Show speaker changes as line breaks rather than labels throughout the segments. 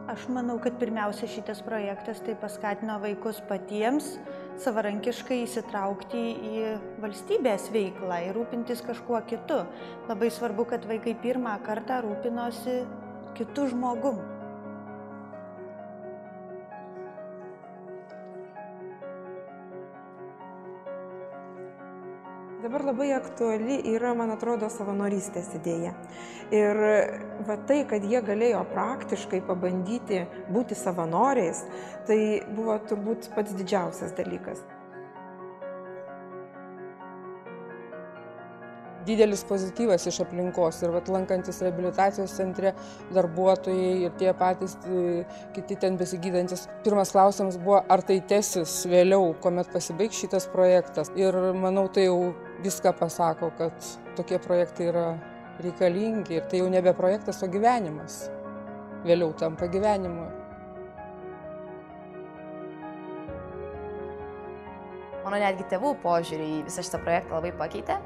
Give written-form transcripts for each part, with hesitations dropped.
Aš manau, kad pirmiausia šitas projektas tai paskatino vaikus patiems savarankiškai įsitraukti į valstybės veiklą ir rūpintis kažkuo kitu. Labai svarbu, kad vaikai pirmą kartą rūpinosi kitu žmogum.
Dabar labai aktuali yra, man atrodo, savanorystės idėja. Ir va tai, kad jie galėjo praktiškai pabandyti būti savanoriais, tai buvo turbūt pats didžiausias dalykas.
Didelis pozityvas iš aplinkos ir lankantis reabilitacijos centre darbuotojai ir tie patys kiti ten besigydantis. Pirmas klausimas buvo, ar tai tęsis vėliau, kuomet pasibaigs šitas projektas. Ir manau, tai jau viską pasako, kad tokie projektai yra reikalingi ir tai jau nebe projektas, o gyvenimas. Vėliau tampa gyvenimu.
Mano netgi tėvų požiūrį į visą šitą projektą labai pakeitė.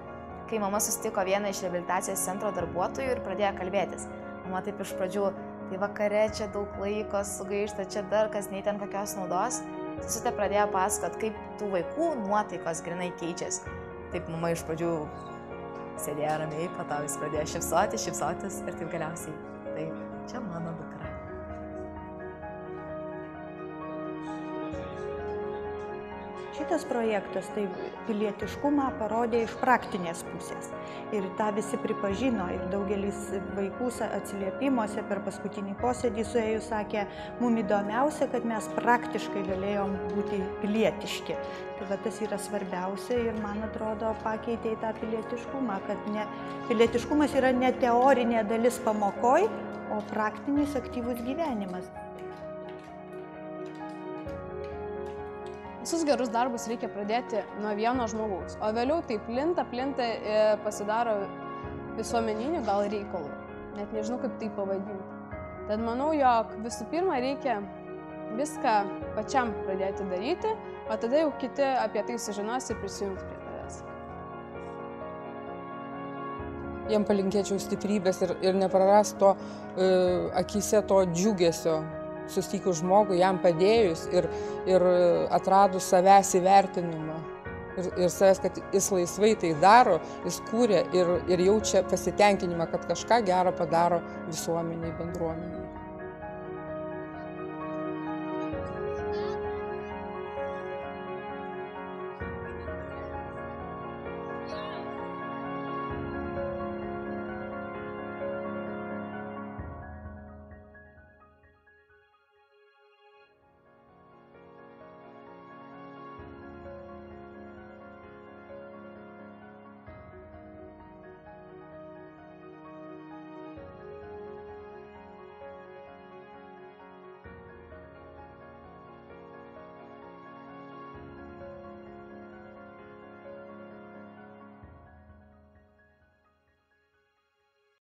Kai mama susitiko vieną iš reabilitacijos centro darbuotojų ir pradėjo kalbėtis. Mama taip iš pradžių, tai vakare čia daug laiko sugaišta, čia dar kas nei ten kokios naudos. Sesutė pradėjo pasakot, kaip tų vaikų nuotaikos grinai keičiasi. Taip mama iš pradžių sėdėjo ramiai, po to vis pradėjo šypsotis ir taip galiausiai, taip, čia mano dukra.
Šitas projektas tai pilietiškumą parodė iš praktinės pusės. Ir tą visi pripažino ir daugelis vaikų atsiliepimuose per paskutinį posėdį suėjus sakė, mums įdomiausia, kad mes praktiškai galėjom būti pilietiški. Tai va tas yra svarbiausia ir man atrodo pakeitė tą pilietiškumą, kad pilietiškumas yra ne teorinė dalis pamokoj, o praktinis aktyvus gyvenimas.
Visus gerus darbus reikia pradėti nuo vieno žmogaus, o vėliau tai plinta, pasidaro visuomeniniu gal reikalu. Net nežinau, kaip tai pavadinti. Tad manau, jog visų pirma reikia viską pačiam pradėti daryti, o tada jau kiti apie tai sužinos ir prisijungs prie tavęs.
Jiem palinkėčiau stiprybės ir neprarast to akyse to džiugesio. Susitikus žmogų, jam padėjus ir atradus savęs įvertinimą. Ir savęs, kad jis laisvai tai daro, jis kūrė ir jaučia pasitenkinimą, kad kažką gero padaro visuomeniai, bendruomeniai.